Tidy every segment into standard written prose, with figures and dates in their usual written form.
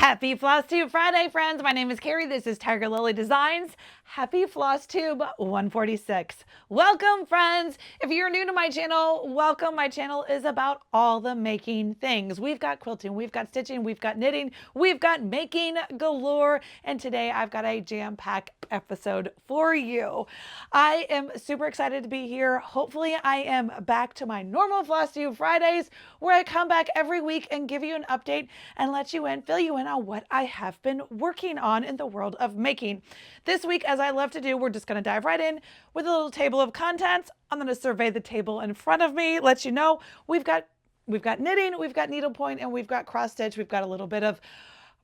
Happy Flosstube Friday, friends. My name is Kari. This is Tiger Lily Designs. Happy Flosstube 146. Welcome, friends. If you're new to my channel, welcome. My channel is about all the making things. We've got quilting, we've got stitching, we've got knitting, we've got making galore. And today I've got a jam-packed episode for you. I am super excited to be here. Hopefully I am back to my normal Flosstube Fridays where I come back every week and give you an update and let you in, fill you in on what I have been working on in the world of making. This week, as I love to do, we're just going to dive right in with a little table of contents. I'm going to survey the table in front of me, let you know we've got knitting, we've got needlepoint, and we've got cross stitch. We've got a little bit of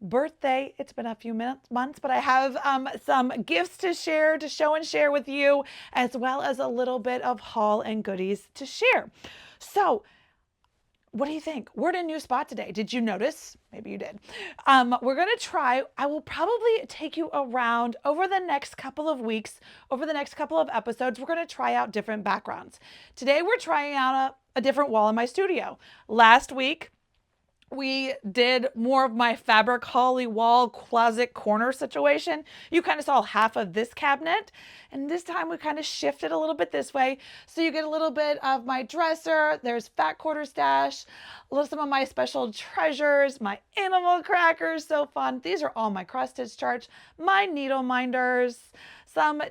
birthday. It's been a few months, but I have some gifts to share, to show and share with you, as well as a little bit of haul and goodies to share. So what do you think? We're in a new spot today. Did you notice? Maybe you did. We're going to try, I will probably take you around over the next couple of weeks, over the next couple of episodes. We're going to try out different backgrounds. Today, we're trying out a different wall in my studio. Last week, we did more of my fabric holly wall closet corner situation. You kind of saw half of this cabinet, and this time we kind of shifted a little bit this way. So you get a little bit of my dresser. There's fat quarter stash, some of my special treasures, my animal crackers, so fun. These are all my cross stitch charts, my needle minders, some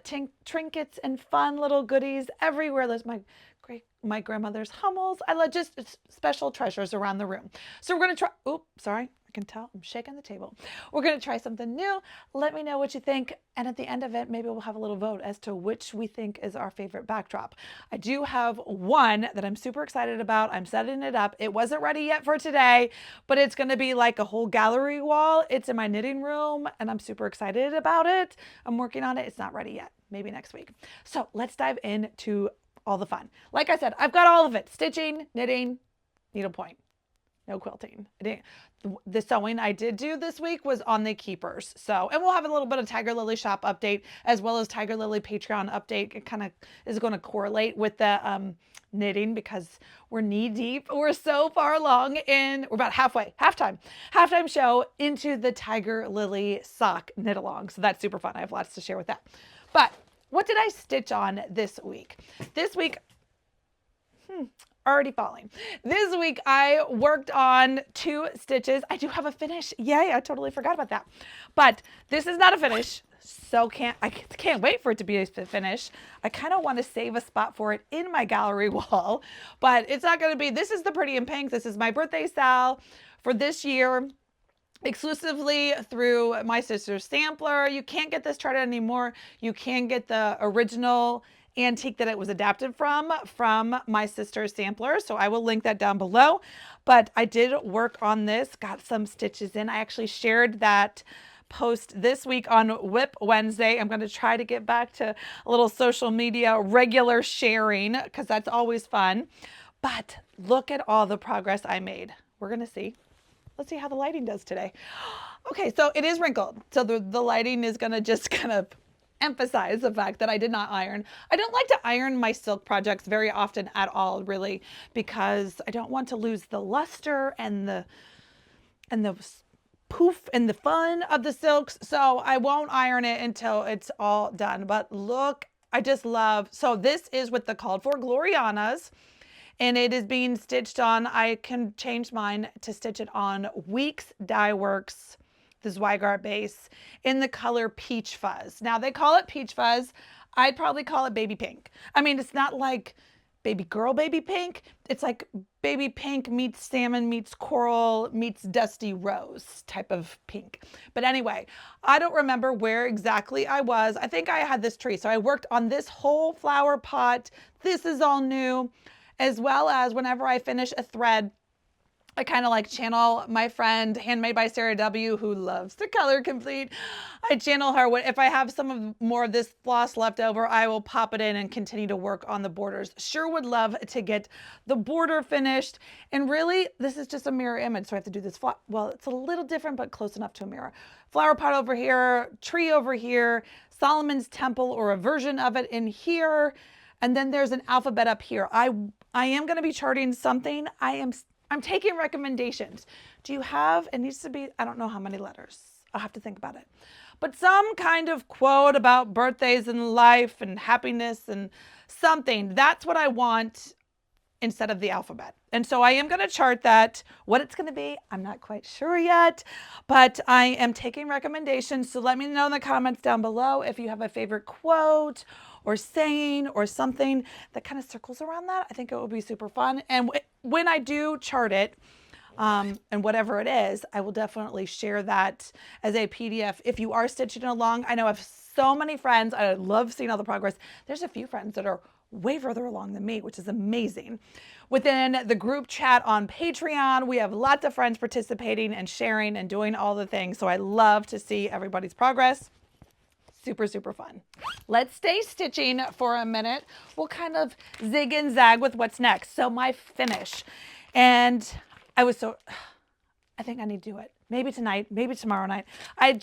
trinkets and fun little goodies everywhere. There's my grandmother's hummels. I love just special treasures around the room. So we're going to try, oops, sorry, I can tell I'm shaking the table. We're going to try something new. Let me know what you think. And at the end of it, maybe we'll have a little vote as to which we think is our favorite backdrop. I do have one that I'm super excited about. I'm setting it up. It wasn't ready yet for today, but it's going to be like a whole gallery wall. It's in my knitting room and I'm super excited about it. I'm working on it. It's not ready yet. Maybe next week. So let's dive into all the fun. Like I said, I've got all of it. Stitching, knitting, needlepoint, no quilting. The sewing I did do this week was on the keepers. So, and we'll have a little bit of Tiger Lily shop update as well as Tiger Lily Patreon update. It kind of is going to correlate with the knitting because we're knee deep. We're so far along we're about halftime show into the Tiger Lily sock knit along. So that's super fun. I have lots to share with that. But what did I stitch on this week? This week, already falling. This week I worked on 2 stitches. I do have a finish. Yay, I totally forgot about that. But this is not a finish. So I can't wait for it to be a finish. I kind of want to save a spot for it in my gallery wall, but it's not going to be. This is the Pretty in Pink. This is my birthday style for this year, exclusively through my sister's sampler. You can't get this chart anymore. You can get the original antique that it was adapted from my sister's sampler. So I will link that down below. But I did work on this, got some stitches in. I actually shared that post this week on Whip Wednesday. I'm going to try to get back to a little social media regular sharing because that's always fun. But look at all the progress I made. We're going to see. Let's see how the lighting does today. Okay, so it is wrinkled. So the lighting is gonna just kind of emphasize the fact that I did not iron. I don't like to iron my silk projects very often at all, really, because I don't want to lose the luster and the poof and the fun of the silks. So I won't iron it until it's all done. But look, I just love, so this is with the called for Glorianas. And it is being stitched on, I can change mine to stitch it on Weeks Dye Works, the Zweigart base, in the color Peach Fuzz. Now they call it Peach Fuzz. I'd probably call it baby pink. I mean, it's not like baby girl baby pink. It's like baby pink meets salmon meets coral meets dusty rose type of pink. But anyway, I don't remember where exactly I was. I think I had this tree. So I worked on this whole flower pot. This is all new. As well as whenever I finish a thread, I kind of like channel my friend Handmade by Sarah W, who loves to color complete. I channel her. If I have more of this floss left over, I will pop it in and continue to work on the borders. Sure would love to get the border finished. And really, this is just a mirror image. So I have to do this. Well, it's a little different, but close enough to a mirror. Flower pot over here, tree over here, Solomon's Temple or a version of it in here. And then there's an alphabet up here. I am going to be charting something. I'm I'm taking recommendations. Do you have, it needs to be, I don't know how many letters. I'll have to think about it. But some kind of quote about birthdays and life and happiness and something. That's what I want instead of the alphabet. And so I am going to chart that. What it's going to be, I'm not quite sure yet, but I am taking recommendations. So let me know in the comments down below if you have a favorite quote or saying or something that kind of circles around that. I think it will be super fun. And when I do chart it, and whatever it is, I will definitely share that as a PDF. If you are stitching along, I know I have so many friends. I love seeing all the progress. There's a few friends that are way further along than me, which is amazing. Within the group chat on Patreon, we have lots of friends participating and sharing and doing all the things. So I love to see everybody's progress. Super, super fun. Let's stay stitching for a minute. We'll kind of zig and zag with what's next. So my finish. And I think I need to do it. Maybe tonight, maybe tomorrow night. I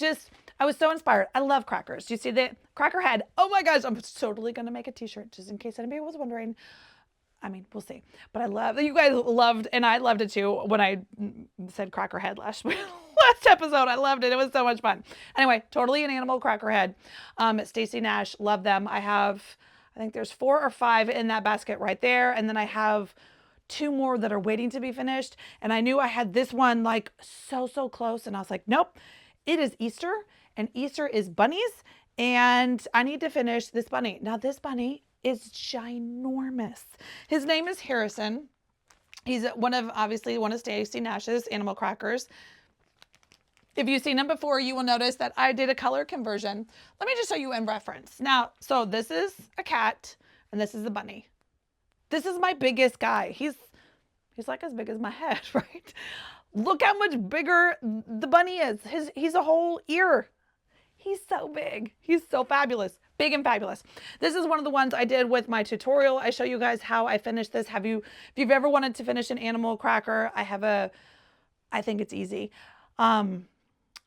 was so inspired. I love crackers. Do you see the cracker head? Oh my gosh, I'm totally going to make a t-shirt just in case anybody was wondering. I mean, we'll see. But I love that you guys loved, and I loved it too when I said cracker head last episode. I loved it. It was so much fun. Anyway, totally an animal cracker head. Stacy Nash, love them. I think there's 4 or 5 in that basket right there. And then I have 2 more that are waiting to be finished. And I knew I had this one like so close. And I was like, nope, it is Easter, and Easter is bunnies. And I need to finish this bunny. Now this bunny is ginormous. His name is Harrison. He's obviously one of Stacy Nash's animal crackers. If you've seen him before, you will notice that I did a color conversion. Let me just show you in reference. Now, so this is a cat and this is a bunny. This is my biggest guy. He's like as big as my head, right? Look how much bigger the bunny is. He's a whole ear. He's so big. He's so fabulous. Big and fabulous. This is one of the ones I did with my tutorial. I show you guys how I finished this. If you've ever wanted to finish an animal cracker, I think it's easy.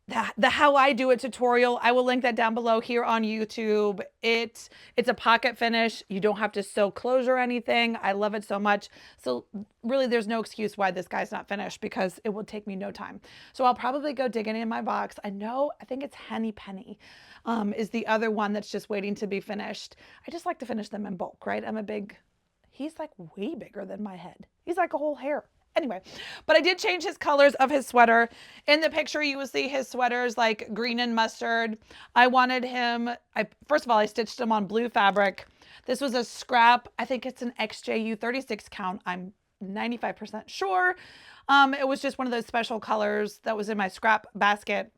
The how I do it tutorial, I will link that down below here on YouTube. It's a pocket finish. You don't have to sew closure or anything. I love it so much. So really there's no excuse why this guy's not finished, because it will take me no time. So I'll probably go digging in my box. I think it's Henny Penny is the other one that's just waiting to be finished. I just like to finish them in bulk, right? He's like way bigger than my head. He's like a whole hair. Anyway, but I did change his colors of his sweater. In the picture, you will see his sweaters like green and mustard. I wanted him, first of all, I stitched him on blue fabric. This was a scrap. I think it's an XJU 36 count. I'm 95% sure. It was just one of those special colors that was in my scrap basket.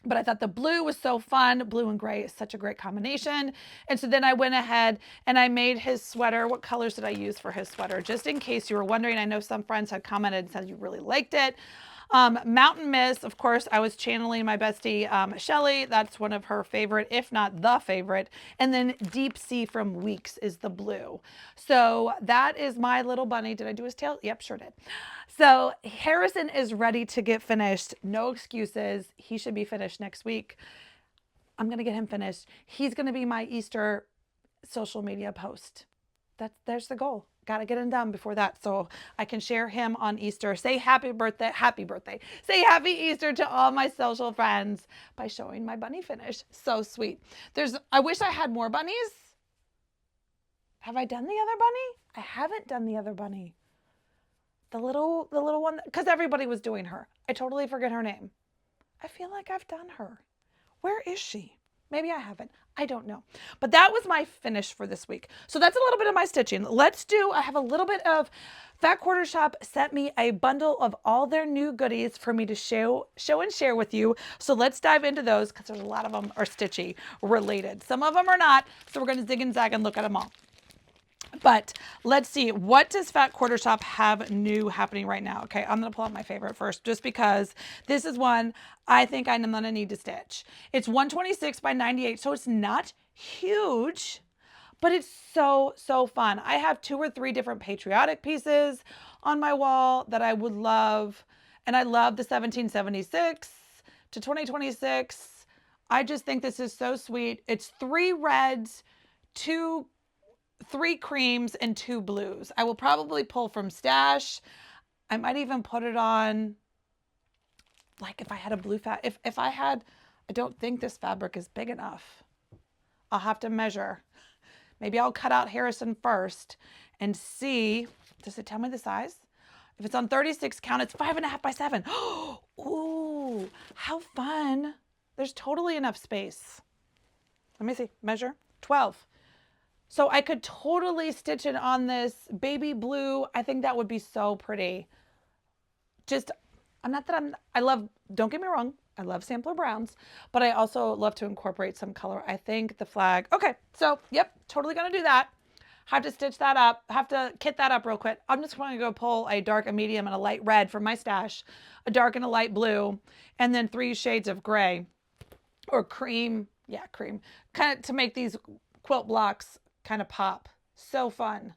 But I thought the blue was so fun. Blue and gray is such a great combination. And so then I went ahead and I made his sweater. What colors did I use for his sweater? Just in case you were wondering, I know some friends had commented and said you really liked it. Mountain Mist, of course, I was channeling my bestie, Shelly. That's one of her favorite, if not the favorite. And then Deep Sea from Weeks is the blue. So that is my little bunny. Did I do his tail? Yep, sure did. So Harrison is ready to get finished. No excuses. He should be finished next week. I'm going to get him finished. He's going to be my Easter social media post. There's the goal. Got to get him done before that so I can share him on Easter. Say happy birthday. Say happy Easter to all my social friends by showing my bunny finish. So sweet. I wish I had more bunnies. Have I done the other bunny? I haven't done the other bunny. The little one, because everybody was doing her. I totally forget her name. I feel like I've done her. Where is she? Maybe I haven't. I don't know. But that was my finish for this week. So that's a little bit of my stitching. I have a little bit of Fat Quarter Shop sent me a bundle of all their new goodies for me to show and share with you. So let's dive into those, because there's a lot of them are stitchy related. Some of them are not. So we're going to zig and zag and look at them all. But let's see, what does Fat Quarter Shop have new happening right now? Okay, I'm going to pull out my favorite first, just because this is one I think I'm going to need to stitch. It's 126 by 98, so it's not huge, but it's so fun. I have 2 or 3 different patriotic pieces on my wall that I would love, and I love the 1776 to 2026. I just think this is so sweet. It's 3 reds, 3 creams, and 2 blues. I will probably pull from stash. I might even put it on, like if I had a blue if I had, I don't think this fabric is big enough. I'll have to measure. Maybe I'll cut out Harrison first and see, does it tell me the size? If it's on 36 count, it's 5.5 by 7. Ooh, how fun. There's totally enough space. Let me see, measure, 12. So I could totally stitch it on this baby blue. I think that would be so pretty. Just, I love, don't get me wrong, I love sampler browns, but I also love to incorporate some color. I think the flag, okay, so yep, totally gonna do that. Have to stitch that up, have to kit that up real quick. I'm just going to go pull a dark, a medium, and a light red from my stash, a dark and a light blue, and then 3 shades of gray or cream. Yeah, cream, kind of to make these quilt blocks kind of pop. So fun.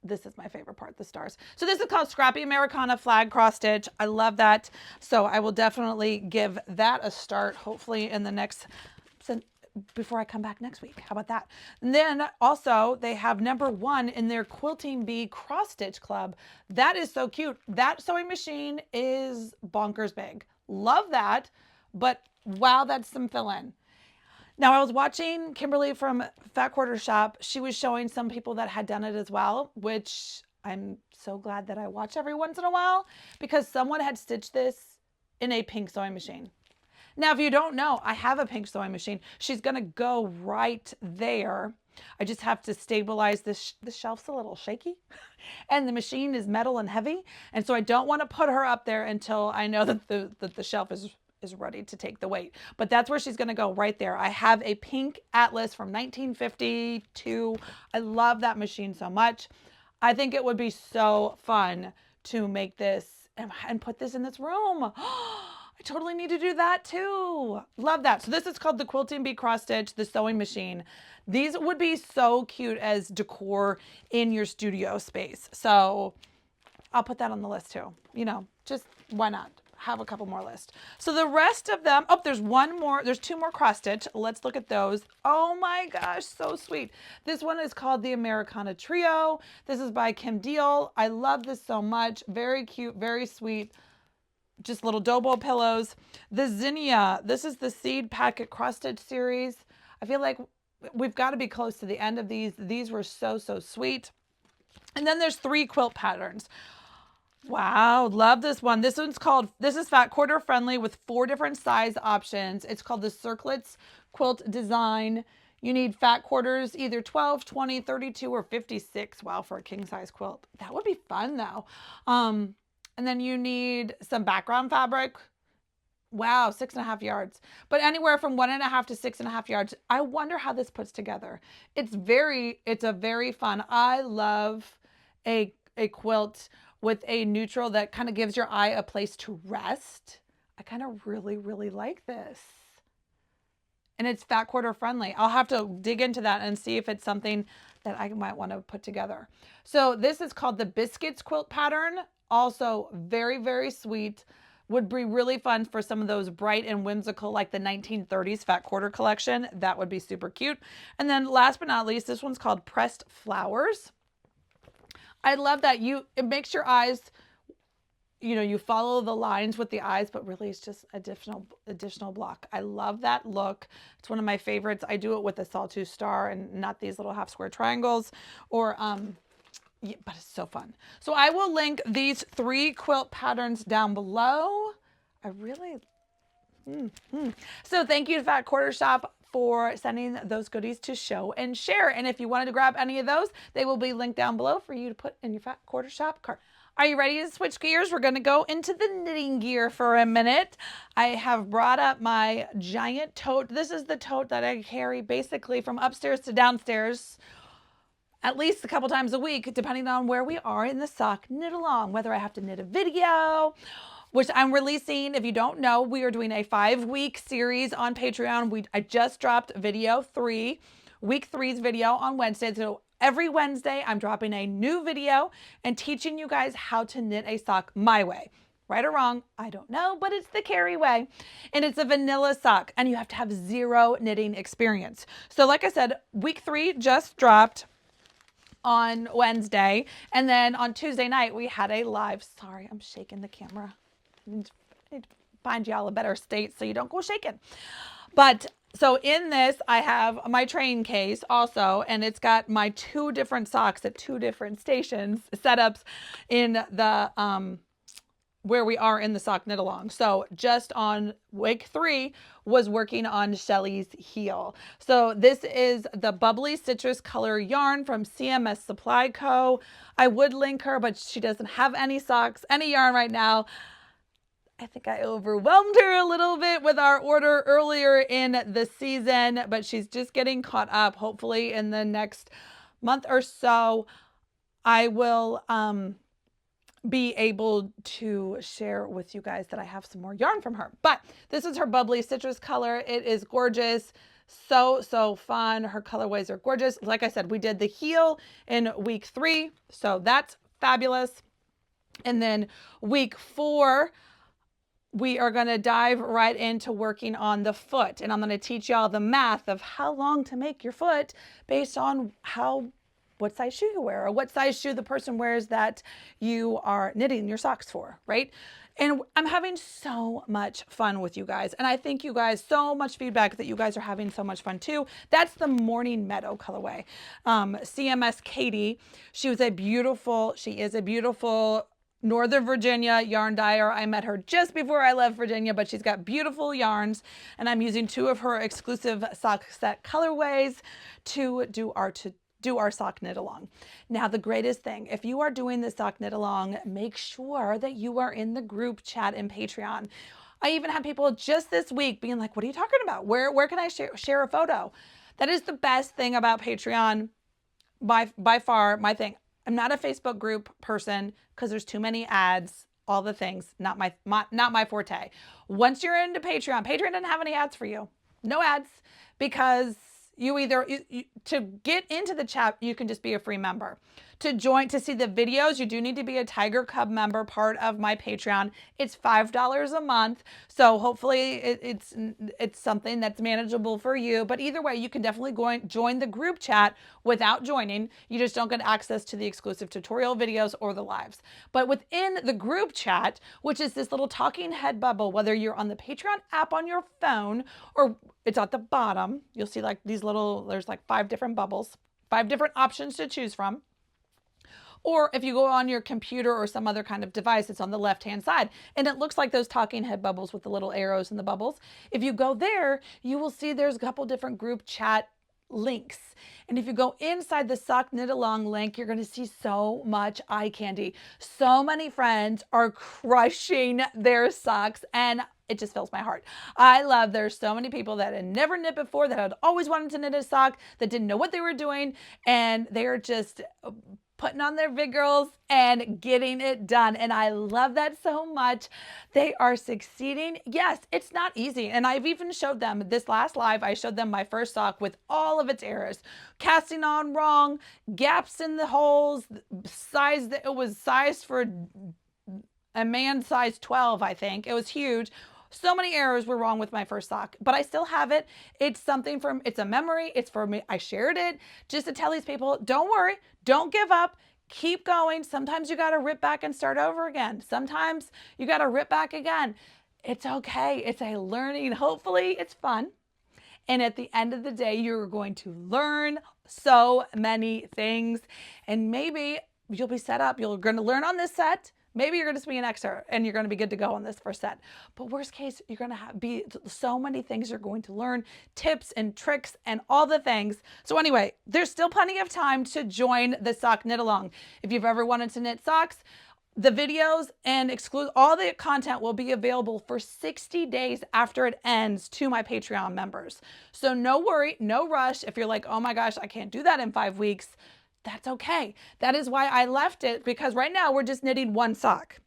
This is my favorite part, the stars. So this is called Scrappy Americana Flag Cross Stitch. I love that. So I will definitely give that a start, hopefully in the next, before I come back next week. How about that? And then also they have #1 in their Quilting Bee Cross Stitch Club. That is so cute. That sewing machine is bonkers big. Love that. But wow, that's some fill-in. Now I was watching Kimberly from Fat Quarter Shop. She was showing some people that had done it as well, which I'm so glad that I watch every once in a while, because someone had stitched this in a pink sewing machine. Now, if you don't know, I have a pink sewing machine. She's going to go right there. I just have to stabilize this. The shelf's a little shaky and the machine is metal and heavy. And so I don't want to put her up there until I know that the shelf is ready to take the weight. But that's where she's going to go, right there. I have a pink Atlas from 1952. I love that machine so much. I think it would be so fun to make this and put this in this room. I totally need to do that too. Love that. So this is called the Quilting Bee Cross Stitch, the sewing machine. These would be so cute as decor in your studio space. So I'll put that on the list too. You know, just why not? Have a couple more lists. So the rest of them, oh, there's one more, there's 2 more cross stitch. Let's look at those. Oh my gosh, so sweet. This one is called the Americana Trio. This is by Kim Deal. I love this so much. Very cute, very sweet. Just little Dobo pillows. The Zinnia, this is the Seed Packet Cross Stitch series. I feel like we've got to be close to the end of these. These were so, so sweet. And then there's 3 quilt patterns. Wow, love this one. This one's called, this is fat quarter friendly with 4 different size options. It's called the Circlets Quilt Design. You need fat quarters, either 12, 20, 32, or 56. Wow, for a king size quilt. That would be fun though. And then you need some background fabric. Wow, 6.5 yards, but anywhere from 1.5 to 6.5 yards. I wonder how this puts together. It's a very fun. I love a quilt with a neutral that kind of gives your eye a place to rest. I kind of really, really like this. And it's fat quarter friendly. I'll have to dig into that and see if it's something that I might want to put together. So this is called the Biscuits quilt pattern. Also very, very sweet. Would be really fun for some of those bright and whimsical, like the 1930s fat quarter collection. That would be super cute. And then last but not least, this one's called Pressed Flowers. I love that it makes your eyes, you know, you follow the lines with the eyes, but really it's just additional block. I love that look. It's one of my favorites. I do it with a sawtooth star and not these little half square triangles, or yeah, but it's so fun. So I will link these 3 quilt patterns down below. I really, So thank you to Fat Quarter Shop for sending those goodies to show and share. And if you wanted to grab any of those, they will be linked down below for you to put in your Fat Quarter Shop cart. Are you ready to switch gears? We're going to go into the knitting gear for a minute. I have brought up my giant tote. This is the tote that I carry basically from upstairs to downstairs at least a couple times a week, depending on where we are in the sock knit along, whether I have to knit a video, which I'm releasing. If you don't know, we are doing a 5-week series on Patreon. I just dropped video 3, week 3's video on Wednesday. So every Wednesday, I'm dropping a new video and teaching you guys how to knit a sock my way. Right or wrong, I don't know, but it's the Kari way. And it's a vanilla sock, and you have to have 0 knitting experience. So like I said, week 3 just dropped on Wednesday. And then on Tuesday night, we had a live. Sorry, I'm shaking the camera. I need to find y'all a better state so you don't go shaking. But so in this, I have my train case also, and it's got my 2 different socks at 2 different stations, setups in the, where we are in the sock knit along. So just on week 3 was working on Shelly's heel. So this is the Bubbly Citrus Color yarn from CMS Supply Co. I would link her, but she doesn't have any socks, any yarn right now. I think I overwhelmed her a little bit with our order earlier in the season, but she's just getting caught up. Hopefully in the next month or so, I will, be able to share with you guys that I have some more yarn from her. But this is her Bubbly Citrus color. It is gorgeous. So fun. Her colorways are gorgeous. Like I said, we did the heel in week 3. So that's fabulous. And then week 4, we are going to dive right into working on the foot. And I'm going to teach y'all the math of how long to make your foot based on what size shoe you wear, or what size shoe the person wears that you are knitting your socks for, right? And I'm having so much fun with you guys. And I thank you guys so much feedback that you guys are having so much fun too. That's the Morning Meadow colorway. CMS Katie, she is a beautiful Northern Virginia yarn dyer. I met her just before I left Virginia, but she's got beautiful yarns. And I'm using 2 of her exclusive sock set colorways to do our sock knit along. Now, the greatest thing, if you are doing the sock knit along, make sure that you are in the group chat in Patreon. I even had people just this week being like, what are you talking about? Where can I share a photo? That is the best thing about Patreon by far, my thing. I'm not a Facebook group person because there's too many ads, all the things, not my forte. Once you're into Patreon doesn't have any ads for you. No ads, because to get into the chat, you can just be a free member. To see the videos, you do need to be a Tiger Cub member, part of my Patreon. It's $5 a month. So hopefully it's something that's manageable for you. But either way, you can definitely join the group chat without joining. You just don't get access to the exclusive tutorial videos or the lives. But within the group chat, which is this little talking head bubble, whether you're on the Patreon app on your phone or it's at the bottom, you'll see like there's like 5 different bubbles, 5 different options to choose from. Or if you go on your computer or some other kind of device, it's on the left-hand side. And it looks like those talking head bubbles with the little arrows in the bubbles. If you go there, you will see there's a couple different group chat links. And if you go inside the sock knit along link, you're going to see so much eye candy. So many friends are crushing their socks, and it just fills my heart. There's so many people that had never knit before, that had always wanted to knit a sock, that didn't know what they were doing, and they're just putting on their big girls and getting it done. And I love that so much. They are succeeding. Yes, it's not easy. And I've even showed them this last live. I showed them my first sock with all of its errors, casting on wrong, gaps in the holes, size that it was sized for a man size 12, I think. It was huge. So many errors were wrong with my first sock, but I still have it. It's a memory. It's for me. I shared it just to tell these people, don't worry, don't give up, keep going. Sometimes you got to rip back and start over again. Sometimes you got to rip back again. It's okay. It's a learning. Hopefully it's fun. And at the end of the day, you're going to learn so many things, and maybe you'll be set up. You're going to learn on this set. Maybe you're going to be an expert and you're going to be good to go on this first set. But worst case, you're going to be so many things you're going to learn, tips and tricks and all the things. So anyway, there's still plenty of time to join the sock knit along. If you've ever wanted to knit socks, the videos and all the content will be available for 60 days after it ends to my Patreon members. So no worry, no rush. If you're like, oh my gosh, I can't do that in 5 weeks. That's okay. That is why I left it, because right now we're just knitting one sock.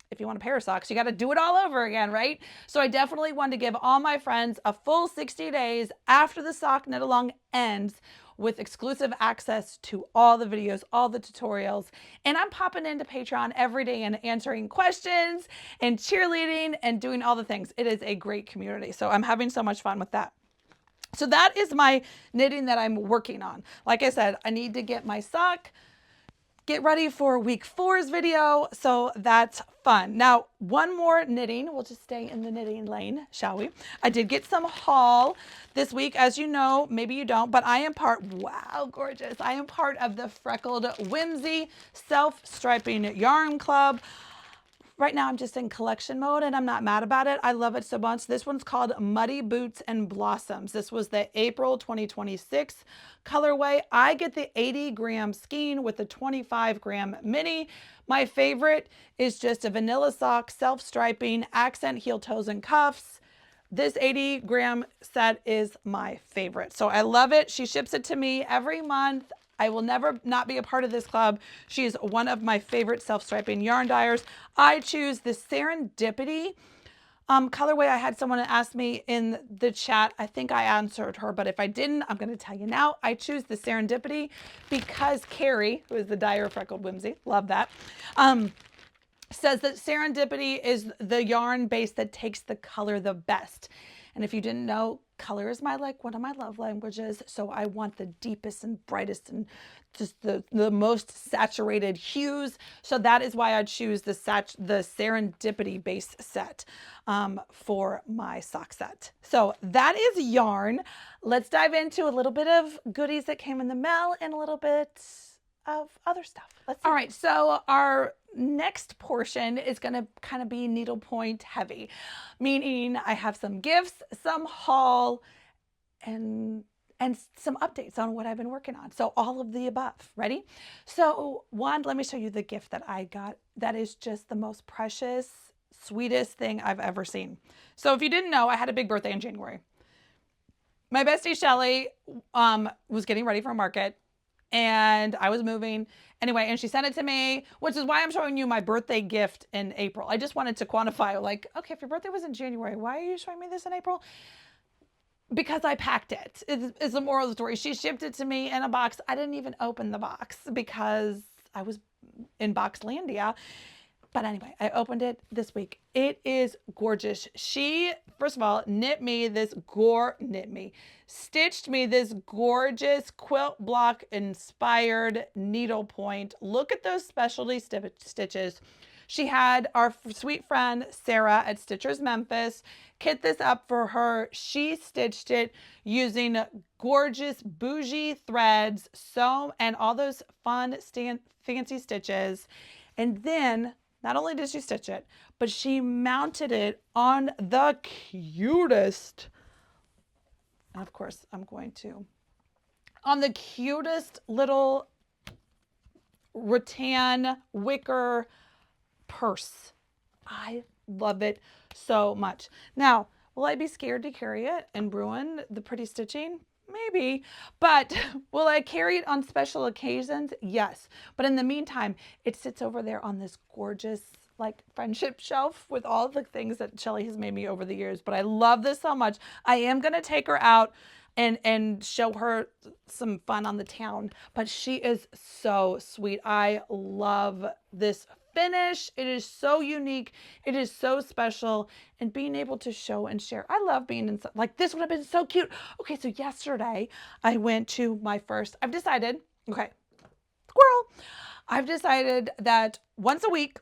If you want a pair of socks, you got to do it all over again, right? So I definitely want to give all my friends a full 60 days after the sock knit along ends with exclusive access to all the videos, all the tutorials. And I'm popping into Patreon every day and answering questions and cheerleading and doing all the things. It is a great community. So I'm having so much fun with that. So that is my knitting that I'm working on. Like I said, I need to get my sock, get ready for week 4's video. So that's fun. Now, one more knitting. We'll just stay in the knitting lane, shall we? I did get some haul this week. As you know, maybe you don't, but I am part, wow, gorgeous. I am part of the Freckled Whimsy Self-Striping Yarn Club. Right now I'm just in collection mode and I'm not mad about it. I love it so much. This one's called Muddy Boots and Blossoms. This was the April 2026 colorway. I get the 80-gram skein with the 25-gram mini. My favorite is just a vanilla sock, self-striping, accent heel toes and cuffs. This 80-gram set is my favorite. So I love it. She ships it to me every month. I will never not be a part of this club. She is one of my favorite self-striping yarn dyers. I choose the Serendipity colorway. I had someone ask me in the chat. I think I answered her, but if I didn't, I'm going to tell you now. I choose the Serendipity because Kari, who is the dyer of Freckled Whimsy, love that, says that Serendipity is the yarn base that takes the color the best. And if you didn't know, color is one of my love languages. So I want the deepest and brightest and just the most saturated hues. So that is why I choose the Serendipity base set for my sock set. So that is yarn. Let's dive into a little bit of goodies that came in the mail and a little bit of other stuff. Let's see. All right, so our next portion is going to kind of be needlepoint heavy, meaning I have some gifts, some haul, and some updates on what I've been working on. So all of the above. Ready? So one, let me show you the gift that I got. That is just the most precious, sweetest thing I've ever seen. So if you didn't know, I had a big birthday in January. My bestie Shelly was getting ready for a market. And I was moving anyway, and she sent it to me, which is why I'm showing you my birthday gift in April. I just wanted to quantify, like, okay, if your birthday was in January, why are you showing me this in April? Because I packed it. It's the moral of the story. She shipped it to me in a box. I didn't even open the box because I was in Boxlandia. But anyway, I opened it this week. It is gorgeous. She, first of all, stitched me this gorgeous quilt block inspired needlepoint. Look at those specialty stitches. She had our sweet friend Sarah at Stitchers Memphis kit this up for her. She stitched it using gorgeous bougie threads, and all those fun fancy stitches. And then not only did she stitch it, but she mounted it on the cutest, and of course on the cutest little rattan wicker purse. I love it so much. Now, will I be scared to carry it and ruin the pretty stitching? Maybe, but will I carry it on special occasions? Yes. But in the meantime, it sits over there on this gorgeous like friendship shelf with all the things that Shelly has made me over the years. But I love this so much. I am going to take her out and show her some fun on the town, but she is so sweet. I love this finish. It is so unique. It is so special, and being able to show and share. I love being in, like, this would have been so cute. Okay, so yesterday I went to my first, I've decided that once a week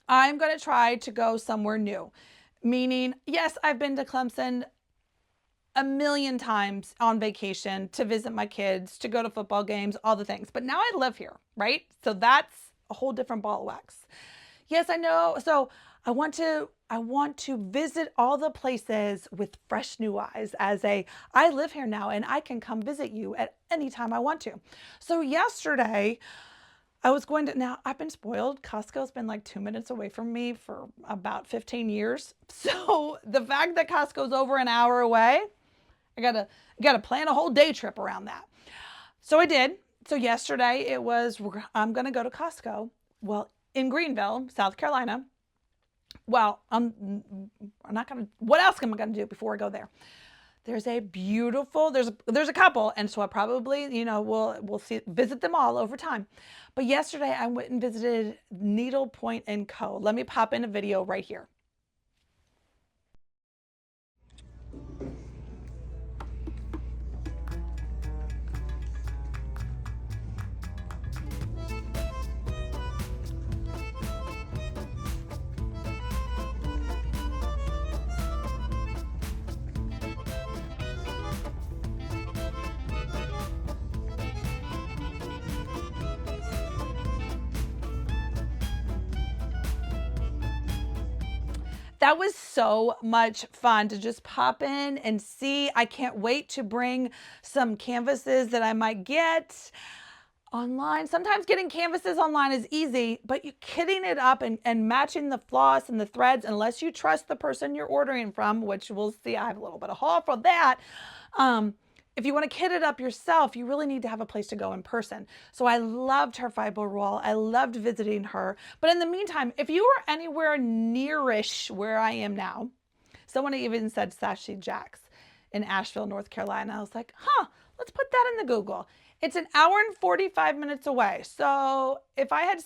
I'm going to try to go somewhere new. Meaning, yes, I've been to Clemson a million times on vacation to visit my kids, to go to football games, all the things. But now I live here, right? So that's a whole different ball of wax. Yes, I know. So I want to visit all the places with fresh new eyes I live here now and I can come visit you at any time I want to. So yesterday I was going to, now I've been spoiled. Costco's been like 2 minutes away from me for about 15 years. So the fact that Costco's over an hour away, I gotta plan a whole day trip around that. So I did. So yesterday I'm going to go to Costco. Well, in Greenville, South Carolina. Well, I'm not going to, what else am I going to do before I go there? There's a beautiful, there's a couple. And so I probably, we'll visit them all over time. But yesterday I went and visited Needlepoint & Co. Let me pop in a video right here. that was so much fun to just pop in and see. I can't wait to bring some canvases that I might get online. Sometimes getting canvases online is easy, but you kitting it up and matching the floss and the threads, unless you trust the person you're ordering from, which we'll see. I have a little bit of haul for that. If you want to kit it up yourself, you really need to have a place to go in person. So I loved her fiber roll. I loved visiting her. But in the meantime, if you were anywhere nearish where I am now, someone even said Sassy Jack's in Asheville, North Carolina. I was like, let's put that in the Google. It's an hour and 45 minutes away. So if I had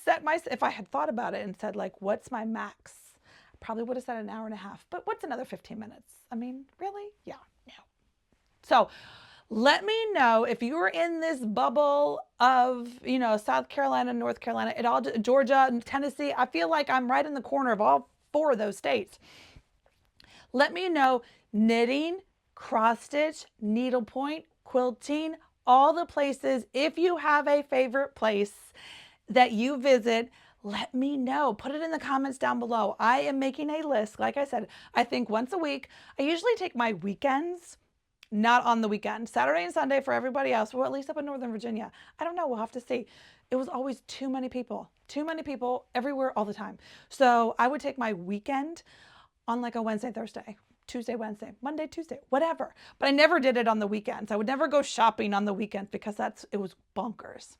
thought about it and said, like, what's my max? I probably would have said an hour and a half. But what's another 15 minutes? I mean, really? Yeah, no. So let me know if you were in this bubble of, South Carolina, North Carolina, Georgia, and Tennessee. I feel like I'm right in the corner of all 4 of those states. Let me know knitting, cross stitch, needlepoint, quilting, all the places. If you have a favorite place that you visit, let me know. Put it in the comments down below. I am making a list. Like I said, I think once a week. I usually take my weekends, not on the weekend. Saturday and Sunday for everybody else, well, at least up in Northern Virginia. I don't know. We'll have to see. It was always too many people everywhere all the time. So I would take my weekend on like a Wednesday, Thursday, Tuesday, Wednesday, Monday, Tuesday, whatever. But I never did it on the weekends. I would never go shopping on the weekends because it was bonkers.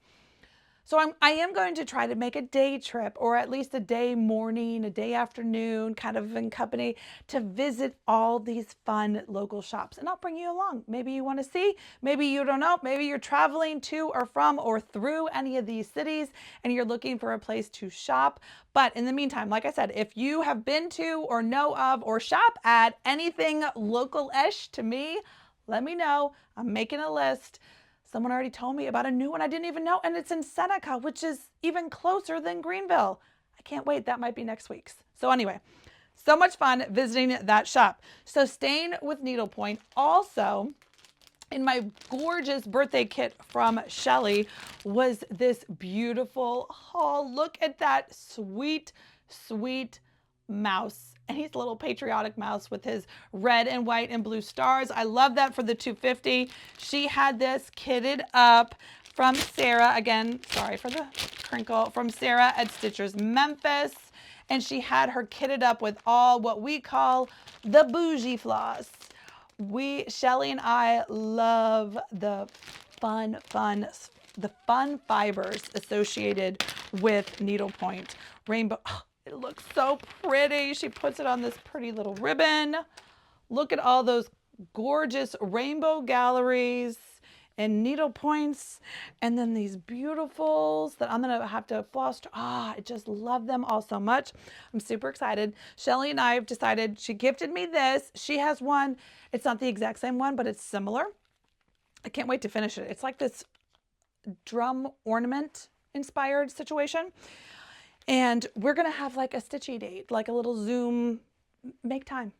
So I am going to try to make a day trip, or at least a day morning, a day afternoon, kind of in company, to visit all these fun local shops. And I'll bring you along. Maybe you want to see, maybe you don't know, maybe you're traveling to or from or through any of these cities and you're looking for a place to shop. But in the meantime, like I said, if you have been to or know of or shop at anything local-ish to me, let me know. I'm making a list. Someone already told me about a new one I didn't even know, and it's in Seneca, which is even closer than Greenville. I can't wait. That might be next week's. So anyway, so much fun visiting that shop. So staying with needlepoint, also in my gorgeous birthday kit from Shelly was this beautiful haul. Look at that sweet, sweet mouse. And he's a little patriotic mouse with his red and white and blue stars. I love that for the $2.50. She had this kitted up from Sarah. Again, sorry for the crinkle. From Sarah at Stitchers Memphis. And she had her kitted up with all what we call the bougie floss. Shelly and I love the fun fibers associated with needlepoint. Rainbow. It looks so pretty. She puts it on this pretty little ribbon. Look at all those gorgeous rainbow galleries and needle points. And then these beautifuls that I'm going to have to floss. I just love them all so much. I'm super excited. Shelly and I have decided, she gifted me this. She has one. It's not the exact same one, but it's similar. I can't wait to finish it. It's like this drum ornament inspired situation. And we're going to have like a stitchy date, like a little Zoom. Make time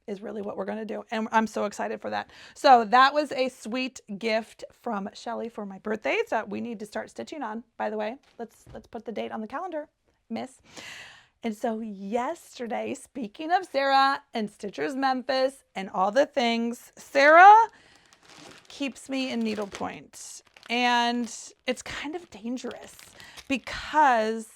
is really what we're going to do. And I'm so excited for that. So that was a sweet gift from Shelly for my birthday that we need to start stitching on, by the way. Let's put the date on the calendar, miss. And so yesterday, speaking of Sarah and Stitchers Memphis and all the things, Sarah keeps me in needlepoint. And it's kind of dangerous because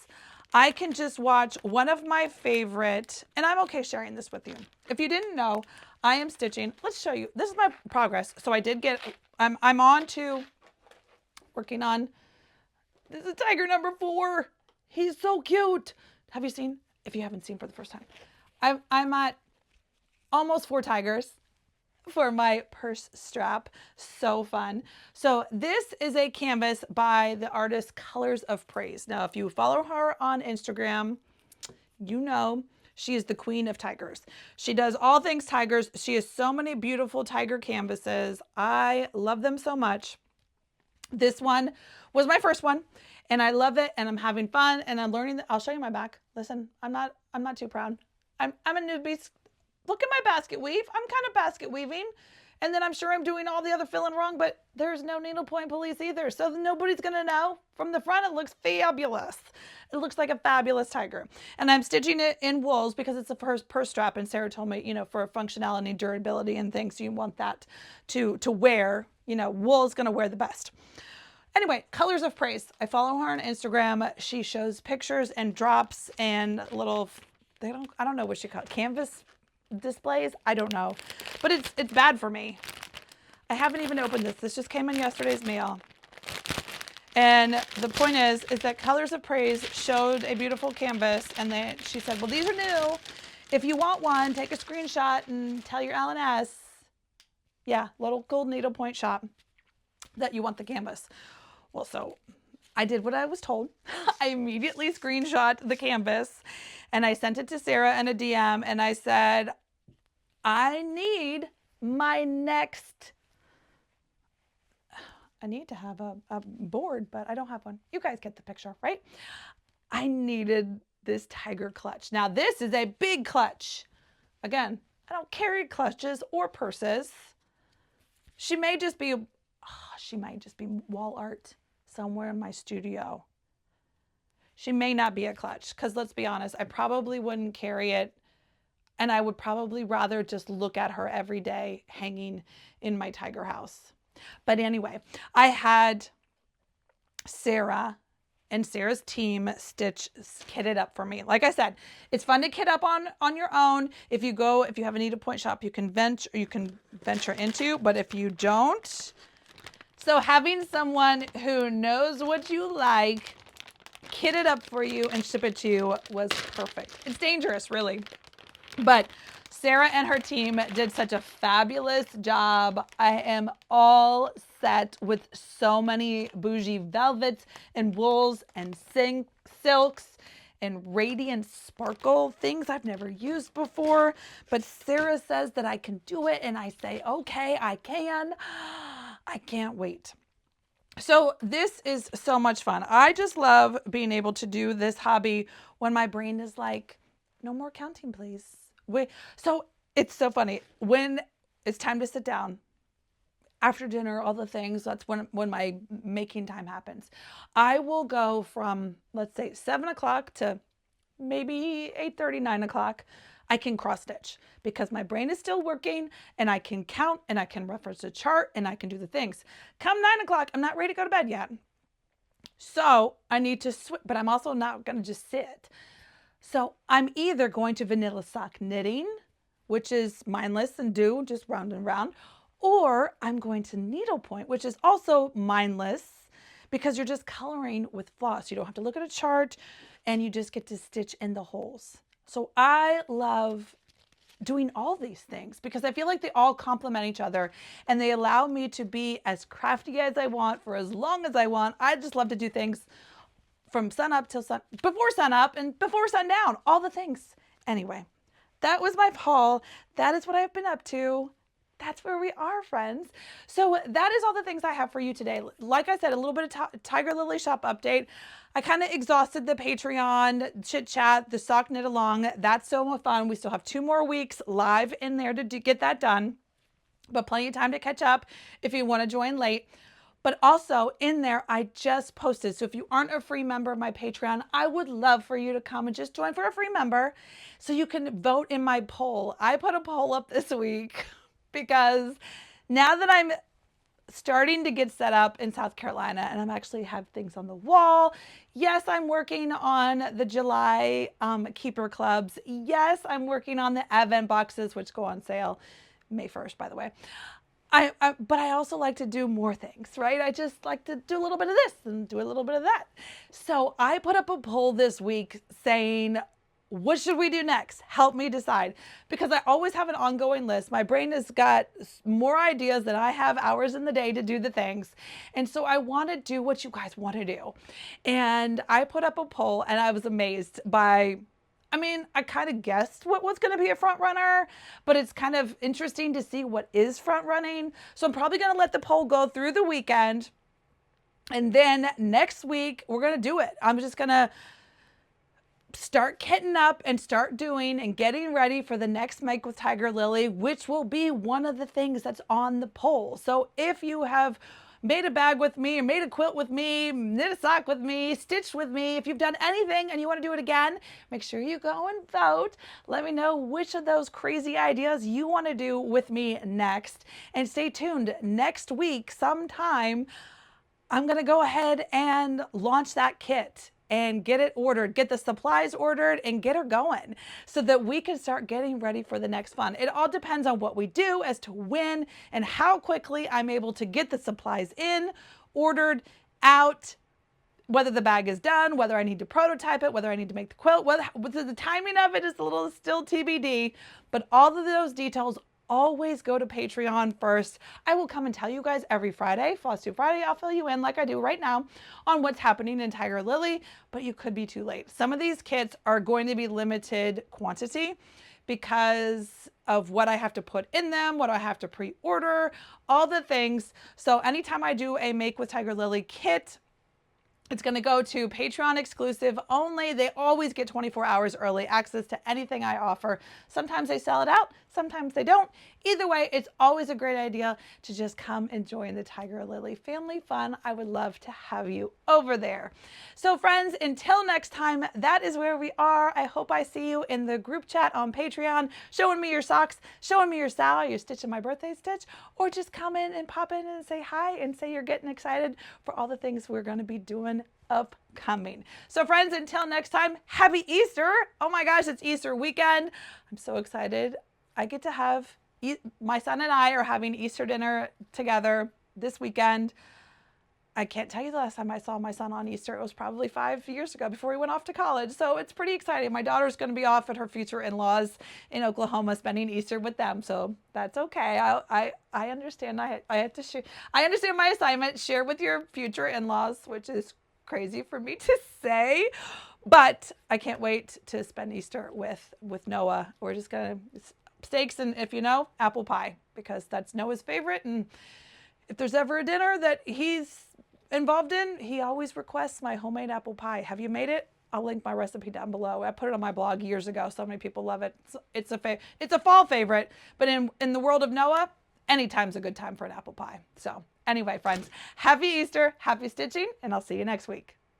I can just watch one of my favorite, and I'm okay sharing this with you. If you didn't know, I am stitching. Let's show you. This is my progress. So I did get, I'm on to working on, this is tiger number 4. He's so cute. Have you seen? If you haven't seen for the first time, I'm at almost 4 tigers for my purse strap. So fun. So this is a canvas by the artist Colors of Praise. Now, if you follow her on Instagram, you know she is the queen of tigers. She does all things tigers. She has so many beautiful tiger canvases. I love them so much. This one was my first one and I love it and I'm having fun and I'm learning. I'll show you my back. Listen, I'm not too proud. I'm a newbie. Look at my basket weave. I'm kind of basket weaving. And then I'm sure I'm doing all the other filling wrong, but there's no needlepoint police either. So nobody's going to know. From the front, it looks fabulous. It looks like a fabulous tiger. And I'm stitching it in wools because it's a purse strap. And Sarah told me, you know, for functionality, durability, and things, you want that to wear, you know, wool is going to wear the best. Anyway, Colors of Praise. I follow her on Instagram. She shows pictures and drops and little, I don't know what she called, canvas displays. I don't know, but it's bad for me. I haven't even opened this. This just came in yesterday's mail. And the point is that Colors of Praise showed a beautiful canvas, and she said, well, these are new. If you want one, take a screenshot and tell your L&S. Yeah, little gold needlepoint shop that you want the canvas. Well, so I did what I was told. I immediately screenshot the canvas and I sent it to Sarah in a DM, and I said, I need my next, I need to have a board, but I don't have one. You guys get the picture, right? I needed this tiger clutch. Now this is a big clutch. Again, I don't carry clutches or purses. She may just be wall art somewhere in my studio. She may not be a clutch, because let's be honest, I probably wouldn't carry it, and I would probably rather just look at her every day hanging in my tiger house. But anyway, I had Sarah and Sarah's team kit it up for me. Like I said, it's fun to kit up on your own. If you have a needlepoint shop you can venture into, but if you don't, so having someone who knows what you like kit it up for you and ship it to you was perfect. It's dangerous, really, but Sarah and her team did such a fabulous job. I am all set with so many bougie velvets and wools and silks and radiant sparkle, things I've never used before. But Sarah says that I can do it, and I say, okay, I can. I can't wait. So this is so much fun. I just love being able to do this hobby when my brain is like, no more counting, please. So it's so funny. When it's time to sit down, after dinner, all the things, that's when my making time happens. I will go from, let's say, 7 o'clock to maybe 8:30, 9 o'clock. I can cross stitch because my brain is still working, and I can count, and I can reference a chart, and I can do the things. Come 9 o'clock, I'm not ready to go to bed yet. So I need to switch, but I'm also not going to just sit. So I'm either going to vanilla sock knitting, which is mindless and just round and round, or I'm going to needlepoint, which is also mindless because you're just coloring with floss. You don't have to look at a chart, and you just get to stitch in the holes. So I love doing all these things because I feel like they all complement each other, and they allow me to be as crafty as I want for as long as I want. I just love to do things from sun up till before sun up and before sundown, all the things. Anyway, that was my haul. That is what I've been up to. That's where we are, friends. So that is all the things I have for you today. Like I said, a little bit of Tiger Lily shop update. I kind of exhausted the Patreon chit chat, the sock knit along. That's so much fun. We still have 2 more weeks live in there to get that done, but plenty of time to catch up if you want to join late. But also in there, I just posted. So if you aren't a free member of my Patreon, I would love for you to come and just join for a free member so you can vote in my poll. I put a poll up this week because now that I'm starting to get set up in South Carolina and I'm actually have things on the wall. Yes, I'm working on the July keeper clubs. Yes, I'm working on the event boxes, which go on sale May 1st, by the way. But I also like to do more things, right? I just like to do a little bit of this and do a little bit of that. So I put up a poll this week saying, what should we do next? Help me decide. Because I always have an ongoing list. My brain has got more ideas than I have hours in the day to do the things. And so I want to do what you guys want to do. And I put up a poll and I was amazed by, I kind of guessed what was going to be a front runner, but it's kind of interesting to see what is front running. So I'm probably going to let the poll go through the weekend. And then next week, we're going to do it. I'm just going to start kitting up and start doing and getting ready for the next Make with Tiger Lily, which will be one of the things that's on the poll. So if you have made a bag with me or made a quilt with me, knit a sock with me, stitched with me, if you've done anything and you want to do it again, make sure you go and vote. Let me know which of those crazy ideas you want to do with me next. And stay tuned. Next week, sometime, I'm going to go ahead and launch that kit and get it ordered, get the supplies ordered and get her going so that we can start getting ready for the next fun. It all depends on what we do as to when and how quickly I'm able to get the supplies in, ordered, out, whether the bag is done, whether I need to prototype it, whether I need to make the quilt, whether the timing of it is a little still TBD, but all of those details always go to Patreon first. I will come and tell you guys every Friday, Flosstube Friday. I'll fill you in like I do right now on what's happening in Tiger Lily, but you could be too late. Some of these kits are going to be limited quantity because of what I have to put in them, what I have to pre-order, all the things. So anytime I do a Make with Tiger Lily kit, it's going to go to Patreon exclusive only. They always get 24 hours early access to anything I offer. Sometimes they sell it out, sometimes they don't. Either way, it's always a great idea to just come and join the Tiger Lily family fun. I would love to have you over there. So friends, until next time, that is where we are. I hope I see you in the group chat on Patreon, showing me your socks, showing me your style, you're stitching my birthday stitch, or just come in and pop in and say hi and say you're getting excited for all the things we're going to be doing upcoming. So friends, until next time, happy Easter. Oh my gosh, it's Easter weekend. I'm so excited. I get to have, my son and I are having Easter dinner together this weekend. I can't tell you the last time I saw my son on Easter. It was probably 5 years ago before he went off to college. So it's pretty exciting. My daughter's going to be off at her future in-laws in Oklahoma spending Easter with them. So that's okay. I understand. I have to share. I understand my assignment. Share with your future in-laws, which is crazy for me to say, but I can't wait to spend Easter with Noah. We're just gonna steaks and, if you know, apple pie, because that's Noah's favorite. And if there's ever a dinner that he's involved in, he always requests my homemade apple pie. Have you made it? I'll link my recipe down below. I put it on my blog years ago. So many people love it. It's a fall favorite, but in the world of Noah, anytime's a good time for an apple pie. So anyway, friends, happy Easter, happy stitching, and I'll see you next week.